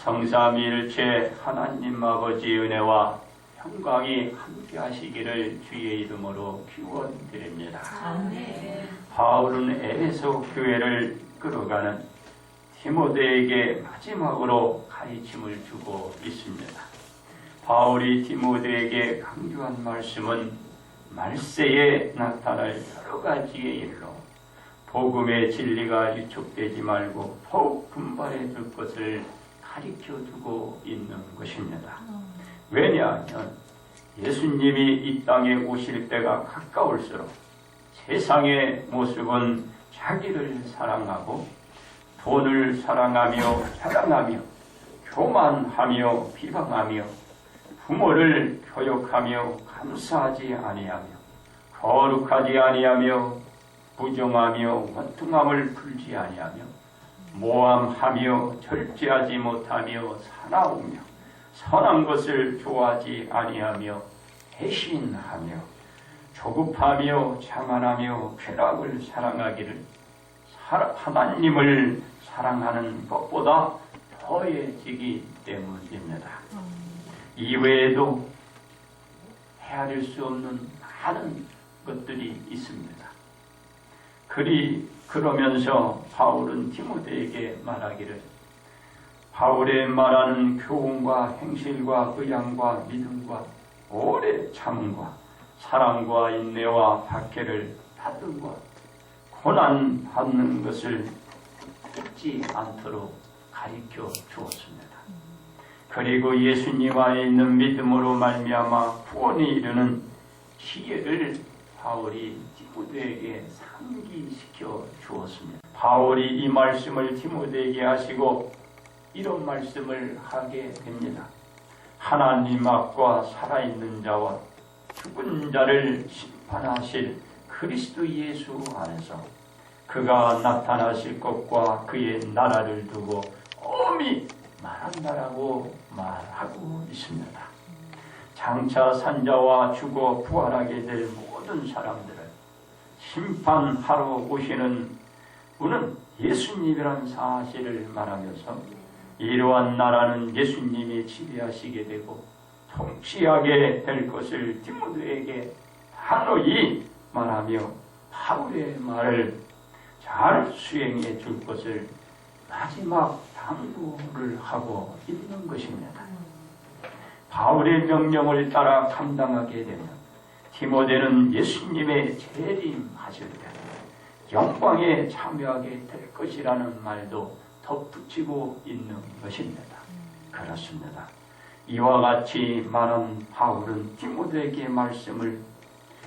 성삼위일체 하나님 아버지의 은혜와 평강이 함께 하시기를 주의 이름으로 기원드립니다. 아멘. 바울은 에베소 교회를 끌어가는 디모데에게 마지막으로 가르침을 주고 있습니다. 바울이 디모데에게 강조한 말씀은 말세에 나타날 여러 가지의 일로 복음의 진리가 유축되지 말고 더욱 분발해 줄 것을 가르쳐 주고 있는 것입니다. 왜냐하면 예수님이 이 땅에 오실 때가 가까울수록 세상의 모습은 자기를 사랑하고 돈을 사랑하며 사랑하며 교만하며 비방하며 부모를 교육하며 감사하지 아니하며 거룩하지 아니하며 부정하며 원통함을 풀지 아니하며 모함하며 절제하지 못하며 사나우며 선한 것을 좋아하지 아니하며 배신하며 조급하며 자만하며 쾌락을 사랑하기를 하나님을 사랑하는 것보다 더해지기 때문입니다. 이외에도 헤아릴 수 없는 많은 것들이 있습니다. 그러면서 바울은 디모데에게 말하기를 바울의 말하는 교훈과 행실과 의향과 믿음과 오래 참음과 사랑과 인내와 박해를 받음과 고난 받는 것을 잊지 않도록 가르쳐 주었습니다. 그리고 예수님 안에 있는 믿음으로 말미암아 구원에 이르는 지혜를 바울이 디모데에게 상기시켜 주었습니다. 바울이 이 말씀을 디모데에게 하시고 이런 말씀을 하게 됩니다. 하나님 앞과 살아있는 자와 죽은 자를 심판하실 그리스도 예수 안에서 그가 나타나실 것과 그의 나라를 두고 엄히 말한다라고 말하고 있습니다. 장차 산자와 죽어 부활하게 될 모든 사람들을 심판하러 오시는 분은 예수님이라는 사실을 말하면서 이러한 나라는 예수님이 지배하시게 되고 통치하게 될 것을 디모데에게 단호히 말하며 바울의 말을 잘 수행해 줄 것을 마지막 당부를 하고 있는 것입니다. 바울의 명령을 따라 감당하게 되면 디모데는 예수님의 재림하실 때 영광에 참여하게 될 것이라는 말도 덧붙이고 있는 것입니다. 그렇습니다. 이와 같이 말한 바울은 디모데에게 말씀을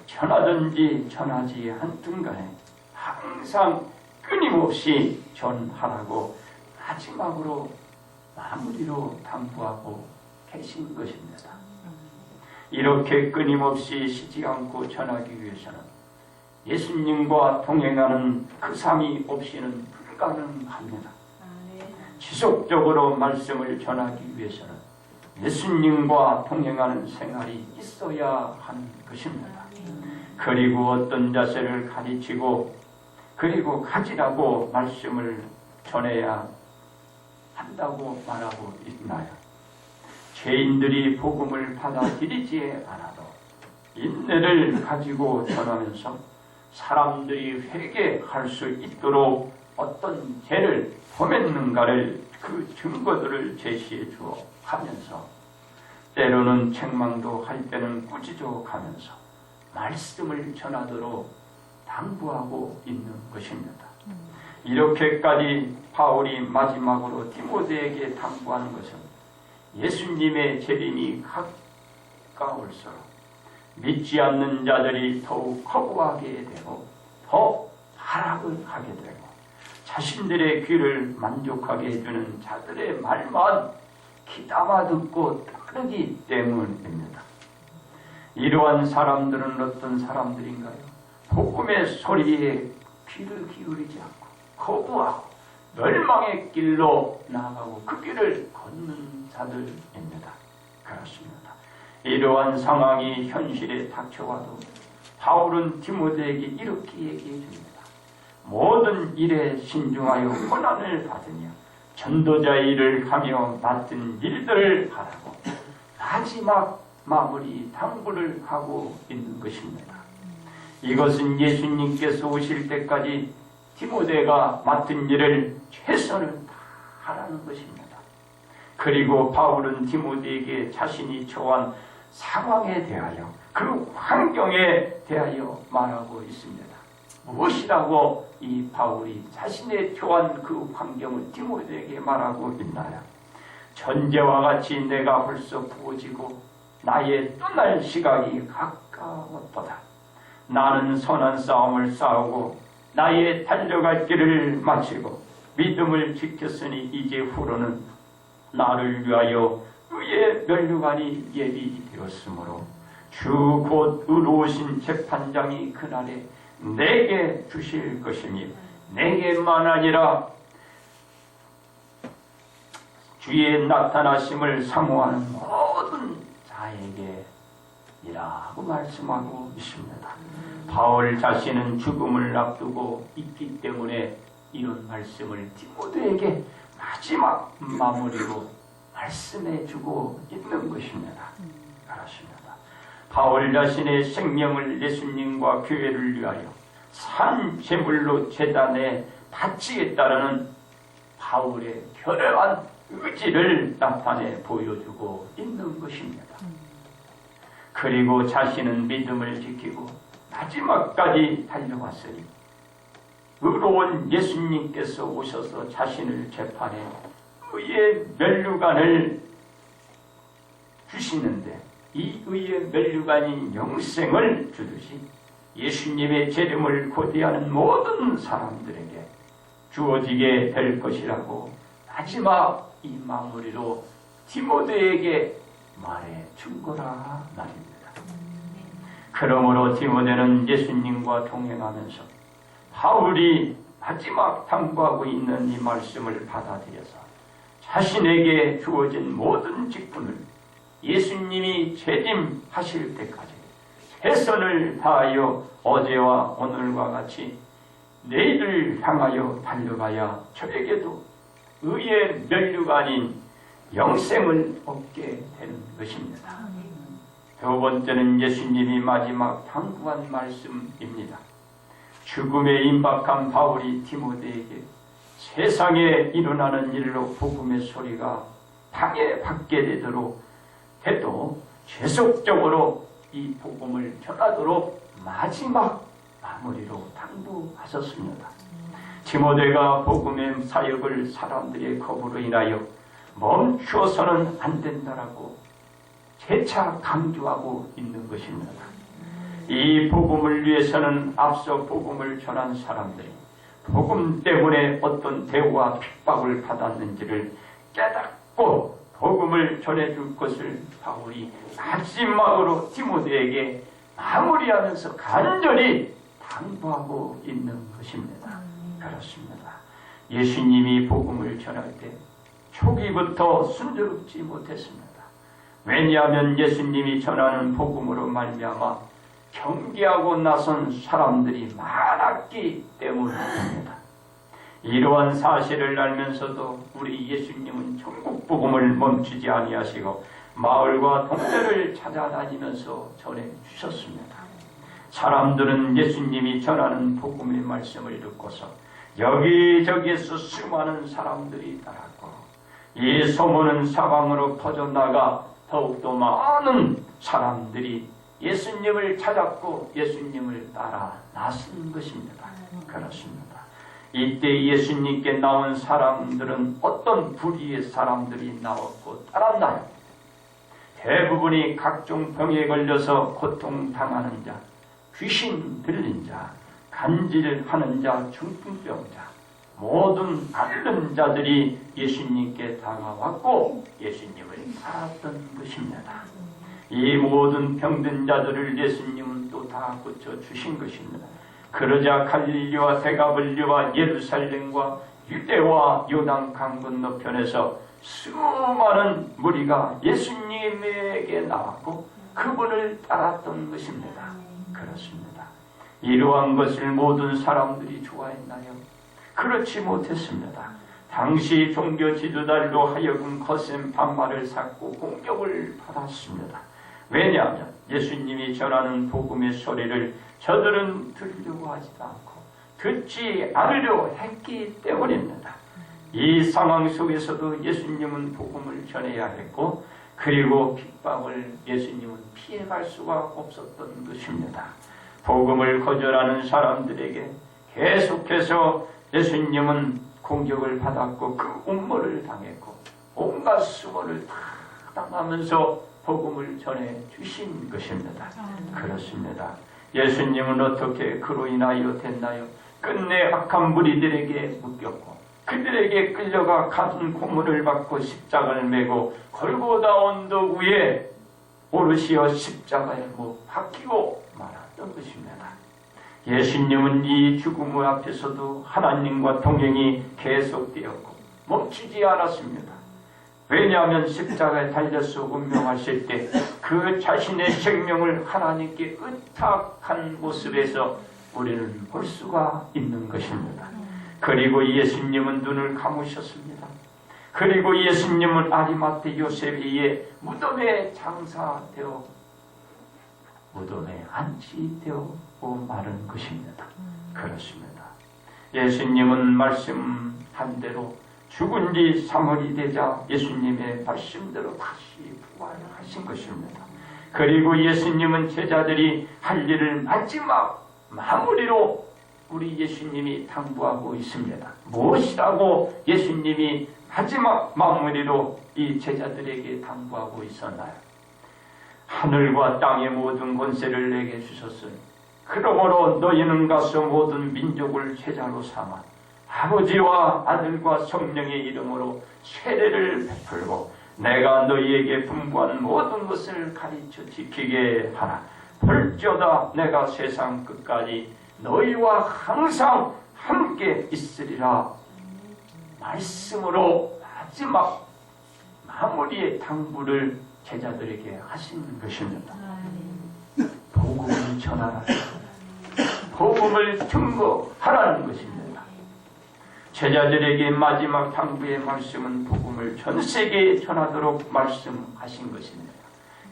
전하든지 전하지 않든 간에 항상 끊임없이 전하라고 마지막으로 마무리로 당부하고 계신 것입니다. 이렇게 끊임없이 쉬지 않고 전하기 위해서는 예수님과 동행하는 그 삶이 없이는 불가능합니다. 지속적으로 말씀을 전하기 위해서는 예수님과 동행하는 생활이 있어야 하는 것입니다. 그리고 어떤 자세를 가르치고 그리고 가지라고 말씀을 전해야 한다고 말하고 있나요? 죄인들이 복음을 받아들이지 않아도 인내를 가지고 전하면서 사람들이 회개할 수 있도록 어떤 죄를 범했는가를 그 증거들을 제시해 주어 가면서 때로는 책망도 할 때는 꾸짖어 가면서 말씀을 전하도록 당부하고 있는 것입니다. 이렇게까지 바울이 마지막으로 디모데에게 당부하는 것은 예수님의 재림이 가까울수록 믿지 않는 자들이 더욱 거부하게 되고 더 타락을 하게 되고 자신들의 귀를 만족하게 해주는 자들의 말만 귀담아 듣고 따르기 때문입니다. 이러한 사람들은 어떤 사람들인가요? 복음의 소리에 귀를 기울이지 않고 거부하고 멸망의 길로 나아가고 그 길을 걷는 자들입니다. 그렇습니다. 이러한 상황이 현실에 닥쳐와도 바울은 디모데에게 이렇게 얘기해 줍니다. 모든 일에 신중하여 고난을 받으며 전도자의 일을 하며 맡은 일들을 하라고 마지막 마무리 당부를 하고 있는 것입니다. 이것은 예수님께서 오실 때까지 디모데가 맡은 일을 최선을 다하라는 것입니다. 그리고 바울은 디모데에게 자신이 처한 상황에 대하여 그 환경에 대하여 말하고 있습니다. 무엇이라고 이 바울이 자신의 처한 그 환경을 디모데에게 말하고 있나요? 전제와 같이 내가 벌써 부어지고 나의 떠날 시각이 가까웠도다. 나는 선한 싸움을 싸우고 나의 달려갈 길을 마치고 믿음을 지켰으니 이제 후로는 나를 위하여 의의 면류관이 예비되었으므로 주 곧 의로우신 재판장이 그날에 내게 주실 것이며 내게만 아니라 주의 나타나심을 사모하는 모든 자에게 이라고 말씀하고 있습니다. 바울 자신은 죽음을 앞두고 있기 때문에 이런 말씀을 디모데에게 마지막 마무리로 말씀해주고 있는 것입니다. 그렇습니다. 바울 자신의 생명을 예수님과 교회를 위하여 산 제물로 제단에 바치겠다라는 바울의 결연한 의지를 나타내 보여주고 있는 것입니다. 그리고 자신은 믿음을 지키고 마지막까지 달려왔으니 의로운 예수님께서 오셔서 자신을 재판해 의의 면류관을 주시는데 이 의의 면류관인 영생을 주듯이 예수님의 재림을 고대하는 모든 사람들에게 주어지게 될 것이라고 마지막 이 마무리로 디모데에게 말해 준 거라 말입니다. 그러므로 디모데는 예수님과 동행하면서 바울이 마지막 당부하고 있는 이 말씀을 받아들여서 자신에게 주어진 모든 직분을 예수님이 재림하실 때까지 최선을 다하여 어제와 오늘과 같이 내일을 향하여 달려가야 저에게도 의의 면류관인 영생을 얻게 되는 것입니다. 두 번째는 예수님이 마지막 당부한 말씀입니다. 죽음에 임박한 바울이 디모데에게 세상에 일어나는 일로 복음의 소리가 방해받게 되도록 해도 계속적으로 이 복음을 전하도록 마지막 마무리로 당부하셨습니다. 디모데가 복음의 사역을 사람들의 겁으로 인하여 멈추어서는 안 된다라고 재차 강조하고 있는 것입니다. 이 복음을 위해서는 앞서 복음을 전한 사람들이 복음 때문에 어떤 대우와 핍박을 받았는지를 깨닫고 복음을 전해줄 것을 바울이 마지막으로 디모데에게 마무리하면서 간절히 당부하고 있는 것입니다. 그렇습니다. 예수님이 복음을 전할 때 초기부터 순조롭지 못했습니다. 왜냐하면 예수님이 전하는 복음으로 말미암아 경계하고 나선 사람들이 많았기 때문입니다. 이러한 사실을 알면서도 우리 예수님은 천국 복음을 멈추지 아니하시고 마을과 동네를 찾아다니면서 전해주셨습니다. 사람들은 예수님이 전하는 복음의 말씀을 듣고서 여기저기에서 수많은 사람들이 따랐고 이 소문은 사방으로 퍼져나가 더욱더 많은 사람들이 예수님을 찾았고 예수님을 따라 나선 것입니다. 그렇습니다. 이때 예수님께 나온 사람들은 어떤 부류의 사람들이 나왔고 따랐나요? 대부분이 각종 병에 걸려서 고통당하는 자, 귀신 들린 자, 간질하는 자, 중풍병자, 모든 앓는 자들이 예수님께 다가왔고 예수님을 따랐던 것입니다. 이 모든 병든 자들을 예수님은 또 다 고쳐주신 것입니다. 그러자 갈릴리와 데가볼리와 예루살렘과 유대와 요단 강 건너편에서 수많은 무리가 예수님에게 나왔고 그분을 따랐던 것입니다. 그렇습니다. 이러한 것을 모든 사람들이 좋아했나요? 그렇지 못했습니다. 당시 종교 지도자들로 하여금 거센 반발을 샀고 공격을 받았습니다. 왜냐하면 예수님이 전하는 복음의 소리를 저들은 들으려고 하지도 않고 듣지 않으려 했기 때문입니다. 이 상황 속에서도 예수님은 복음을 전해야 했고, 그리고 핍박을 예수님은 피해갈 수가 없었던 것입니다. 복음을 거절하는 사람들에게 계속해서 예수님은 공격을 받았고 그 음모를 당했고 온갖 수모를 다 당하면서 복음을 전해 주신 것입니다. 그렇습니다. 예수님은 어떻게 그로 인하여 됐나요? 끝내 악한 무리들에게 묶였고 그들에게 끌려가 같은 고문을 받고 십자가를 메고 골고다 언덕 위에 오르시어 십자가에 못 박히고 말았던 것입니다. 예수님은 이 죽음 앞에서도 하나님과 동행이 계속되었고 멈추지 않았습니다. 왜냐하면 십자가에 달려서 운명하실 때 그 자신의 생명을 하나님께 의탁한 모습에서 우리는 볼 수가 있는 것입니다. 그리고 예수님은 눈을 감으셨습니다. 그리고 예수님은 아리마대 요셉의 무덤에 장사되어 무덤에 안치되고 마른 것입니다. 그렇습니다. 예수님은 말씀한 대로 죽은 지 3일이 되자 예수님의 말씀대로 다시 부활하신 것입니다. 그리고 예수님은 제자들이 할 일을 마지막 마무리로 우리 예수님이 당부하고 있습니다. 무엇이라고 예수님이 마지막 마무리로 이 제자들에게 당부하고 있었나요? 하늘과 땅의 모든 권세를 내게 주셨으니 그러므로 너희는 가서 모든 민족을 제자로 삼아 아버지와 아들과 성령의 이름으로 세례를 베풀고 내가 너희에게 분부한 모든 것을 가르쳐 지키게 하라. 볼지어다 내가 세상 끝까지 너희와 항상 함께 있으리라. 말씀으로 마지막 마무리의 당부를 제자들에게 하시는 것입니다. 복음을 전하라. 복음을 증거하라는 것입니다. 제자들에게 마지막 당부의 말씀은 복음을 전 세계에 전하도록 말씀하신 것입니다.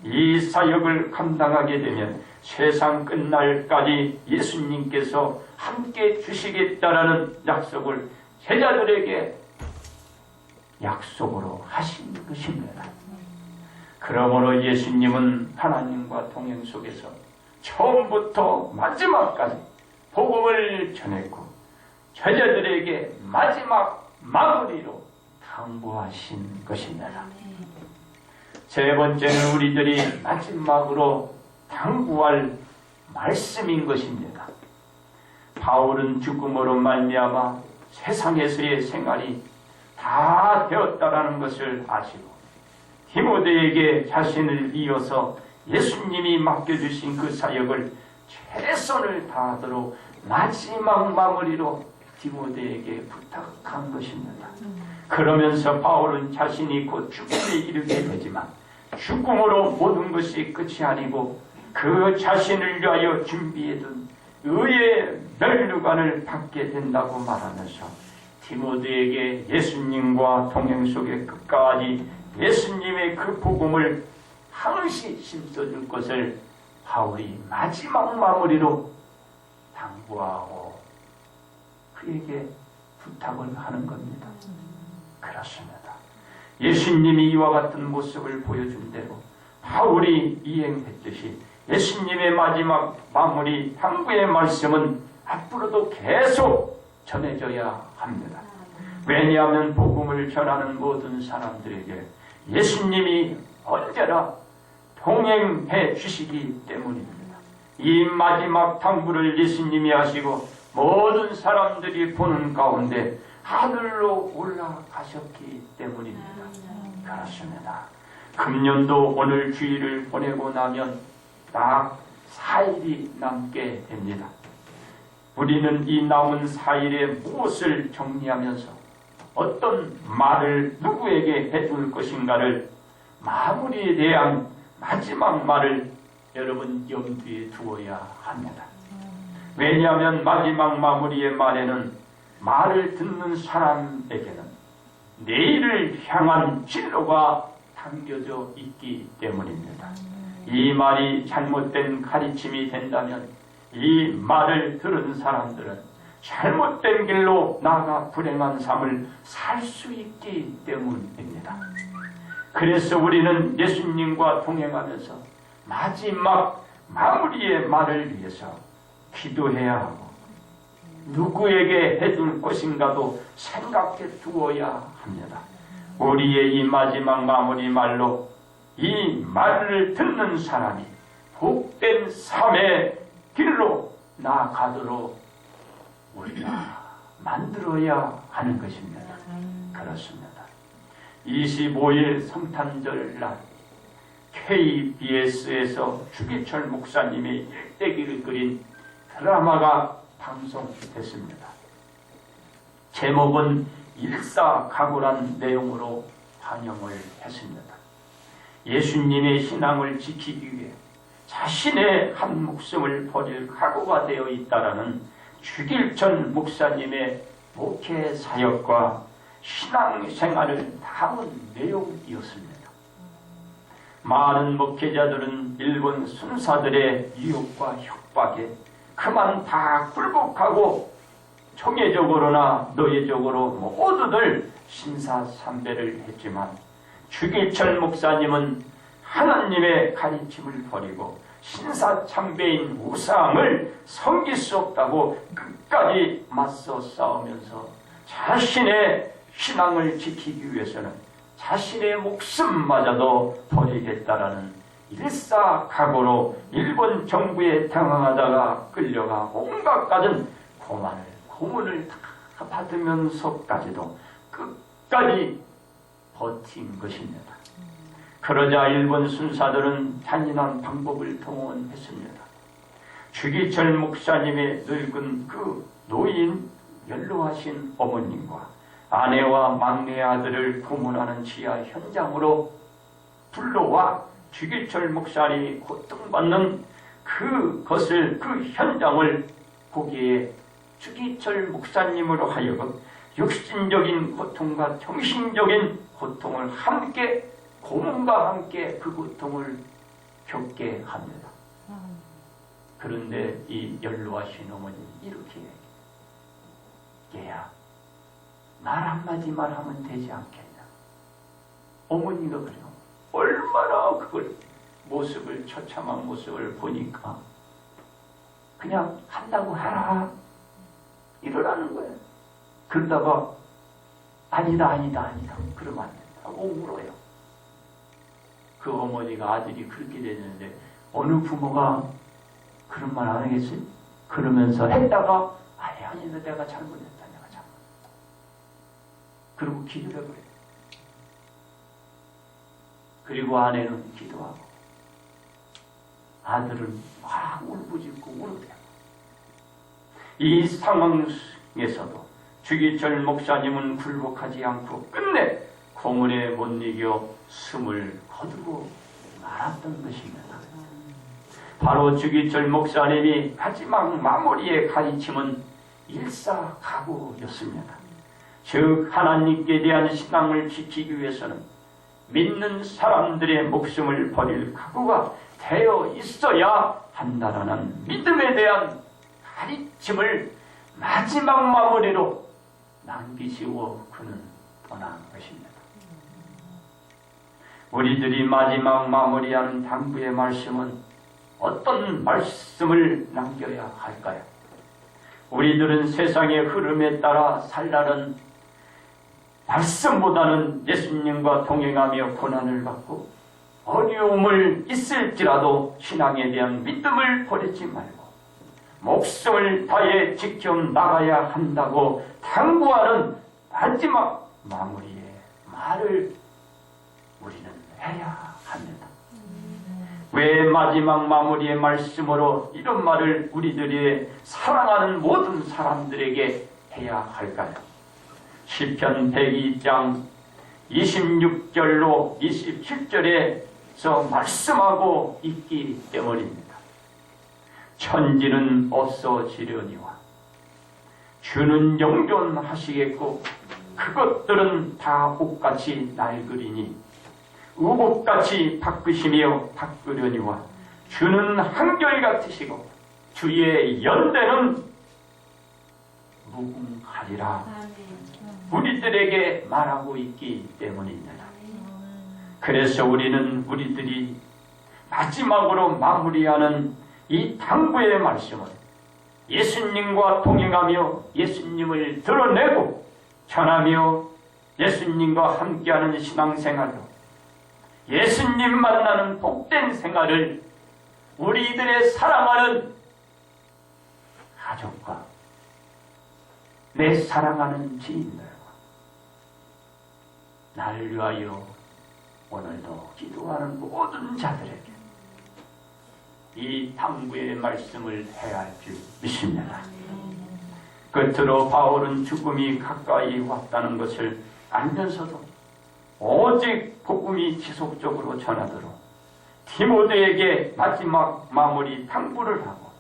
이 사역을 감당하게 되면 세상 끝날까지 예수님께서 함께 주시겠다라는 약속을 제자들에게 약속으로 하신 것입니다. 그러므로 예수님은 하나님과 동행 속에서 처음부터 마지막까지 복음을 전했고 제자들에게 마지막 마무리로 당부하신 것입니다. 세 번째는 우리들이 마지막으로 당부할 말씀인 것입니다. 바울은 죽음으로 말미암아 세상에서의 생활이 다 되었다라는 것을 아시고 디모데에게 자신을 이어서 예수님이 맡겨주신 그 사역을 최선을 다하도록 마지막 마무리로 디모데에게 부탁한 것입니다. 그러면서 바울은 자신이 곧 죽음에 이르게 되지만 죽음으로 모든 것이 끝이 아니고 그 자신을 위하여 준비해둔 의의 면류관을 받게 된다고 말하면서 디모데에게 예수님과 동행 속에 끝까지 예수님의 그 복음을 항시 심어줄 것을 바울이 마지막 마무리로 당부하고 그에게 부탁을 하는 겁니다. 그렇습니다. 예수님이 이와 같은 모습을 보여준 대로 바울이 이행했듯이 예수님의 마지막 마무리 당부의 말씀은 앞으로도 계속 전해져야 합니다. 왜냐하면 복음을 전하는 모든 사람들에게 예수님이 언제나 동행해 주시기 때문입니다. 이 마지막 당부를 예수님이 하시고 모든 사람들이 보는 가운데 하늘로 올라가셨기 때문입니다. 그렇습니다. 금년도 오늘 주일을 보내고 나면 딱 4일이 남게 됩니다. 우리는 이 남은 4일에 무엇을 정리하면서 어떤 말을 누구에게 해줄 것인가를 마무리에 대한 마지막 말을 여러분 염두에 두어야 합니다. 왜냐하면 마지막 마무리의 말에는 말을 듣는 사람에게는 내일을 향한 진로가 담겨져 있기 때문입니다. 이 말이 잘못된 가르침이 된다면 이 말을 들은 사람들은 잘못된 길로 나아가 불행한 삶을 살 수 있기 때문입니다. 그래서 우리는 예수님과 동행하면서 마지막 마무리의 말을 위해서 기도해야 하고 누구에게 해줄 것인가도 생각해 두어야 합니다. 우리의 이 마지막 마무리 말로 이 말을 듣는 사람이 복된 삶의 길로 나아가도록 우리가 만들어야 하는 것입니다. 그렇습니다. 25일 성탄절 날 KBS에서 주기철 목사님의 일대기를 그린 드라마가 방송됐습니다. 제목은 일사각오란 내용으로 반영을 했습니다. 예수님의 신앙을 지키기 위해 자신의 한 목숨을 버릴 각오가 되어 있다라는 주길철 목사님의 목회 사역과 신앙생활을 담은 내용이었습니다. 많은 목회자들은 일본 순사들의 유혹과 협박에 그만 다 굴복하고 총회적으로나 노예적으로 모두들 신사참배를 했지만 주길철 목사님은 하나님의 가르침을 버리고 신사참배인 우상을 섬길 수 없다고 끝까지 맞서 싸우면서 자신의 신앙을 지키기 위해서는 자신의 목숨마저도 버리겠다라는 일사각오로 일본 정부에 당황하다가 끌려가 온갖 가진 고문을 다 받으면서까지도 끝까지 버틴 것입니다. 그러자 일본 순사들은 잔인한 방법을 동원했습니다. 주기철 목사님의 늙은 그 노인 연로하신 어머님과 아내와 막내 아들을 고문하는 지하 현장으로 불러와 주기철 목사님이 고통받는 그 현장을 보기에 주기철 목사님으로 하여금 육신적인 고통과 정신적인 고통을 함께 고문과 함께 그 고통을 겪게 합니다. 그런데 이 연로하신 어머니 이렇게 얘야 말 한마디만 하면 되지 않겠냐. 어머니가 그래요. 얼마나 그걸 처참한 모습을 보니까 그냥 한다고 하라 이러라는 거예요. 그러다가 아니다 그러면 안 된다고 울어요. 그 어머니가 아들이 그렇게 됐는데 어느 부모가 그런 말 안 하겠지? 그러면서 했다가 아니 내가 잘못했다. 그리고 기도를 해버려요. 그리고 아내는 기도하고 아들은 막 울부짖고 울어대요. 이 상황에서도 주기철 목사님은 굴복하지 않고 끝내 고문에 못 이겨 숨을 거두고 말았던 것입니다. 바로 주기철 목사님이 마지막 마무리의 가르침은 일사각오였습니다. 즉 하나님께 대한 신앙을 지키기 위해서는 믿는 사람들의 목숨을 버릴 각오가 되어 있어야 한다라는 믿음에 대한 가르침을 마지막 마무리로 남기시고 그는 떠난 것입니다. 우리들이 마지막 마무리하는 당부의 말씀은 어떤 말씀을 남겨야 할까요? 우리들은 세상의 흐름에 따라 살라는 말씀보다는 예수님과 동행하며 고난을 받고 어려움을 있을지라도 신앙에 대한 믿음을 버리지 말고 목숨을 다해 지켜나가야 한다고 당부하는 마지막 마무리의 말을 우리는 해야 합니다. 왜 마지막 마무리의 말씀으로 이런 말을 우리들이 사랑하는 모든 사람들에게 해야 할까요? 시편 102장 26절로 27절에서 말씀하고 있기 때문입니다. 천지는 없어지려니와 주는 영존하시겠고 그것들은 다 옷같이 낡으리니 의복같이 바꾸시며 바꾸려니와 주는 한결 같으시고 주의 연대는 무궁하리라. 우리들에게 말하고 있기 때문입니다. 그래서 우리는 우리들이 마지막으로 마무리하는 이 당부의 말씀은 예수님과 동행하며 예수님을 드러내고 전하며 예수님과 함께하는 신앙생활로 예수님 만나는 복된 생활을 우리들의 사랑하는 가족과 내 사랑하는 지인들과 나를 위하여 오늘도 기도하는 모든 자들에게 이 당부의 말씀을 해야 할 줄 믿습니다. 끝으로 바울은 죽음이 가까이 왔다는 것을 알면서도 오직 복음이 지속적으로 전하도록 디모데에게 마지막 마무리 당부를 하고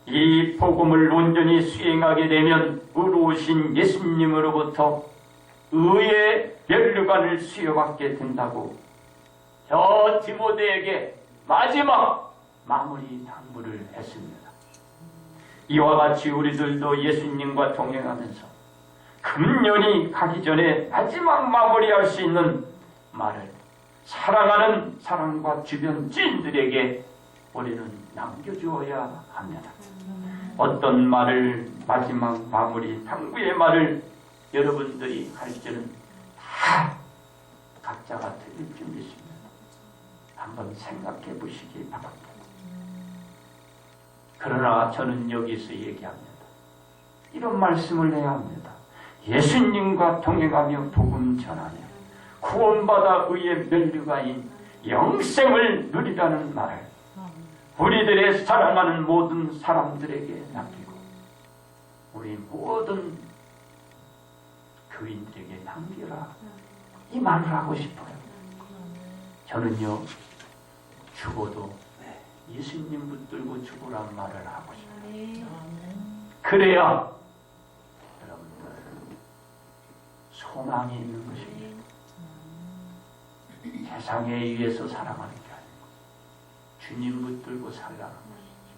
이 복음을 온전히 수행하게 되면 의로우신 예수님으로부터 의의 면류관을 수여받게 된다고 저 디모데에게 마지막 마무리 당부를 했습니다. 이와 같이 우리들도 예수님과 동행하면서 금년이 가기 전에 마지막 마무리할 수 있는 말을 사랑하는 사랑과 주변 지인들에게 우리는 남겨주어야 합니다. 어떤 말을 마지막 마무리 당부의 말을 여러분들이 할지는 다 각자가 틀릴 줄 믿습니다. 한번 생각해 보시기 바랍니다. 그러나 저는 여기서 얘기합니다. 이런 말씀을 해야 합니다. 예수님과 동행하며 복음 전하며 구원받아 의의 면류관인 영생을 누리라는 말을 우리들의 사랑하는 모든 사람들에게 남기고 우리 모든 교인들에게 남기라 이 말을 하고 싶어요. 저는요 죽어도 예수님 붙들고 죽으란 말을 하고 싶어요. 그래야 여러분들 소망이 있는 것입니다. 세상에 의해서 살아가는 게 아니고 주님 붙들고 살라는 것이죠.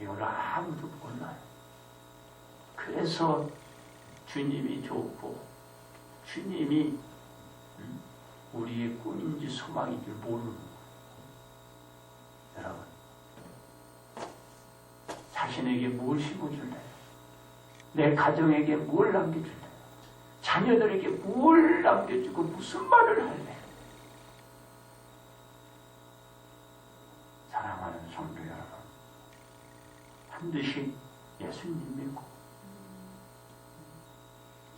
이걸 아무도 몰라요. 그래서 주님이 좋고 주님이 우리의 꿈인지 소망인지 모르는 거예요. 여러분 자신에게 뭘 심어줄래요? 내 가정에게 뭘 남겨줄래요? 자녀들에게 뭘 남겨주고 무슨 말을 할래요? 사랑하는 성도 여러분, 반드시 예수님 믿고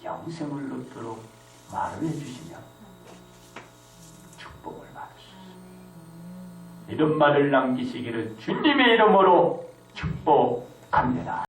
영생을 얻도록 말을 해주시면 축복을 받을 수 있습니다. 이런 말을 남기시기를 주님의 이름으로 축복합니다.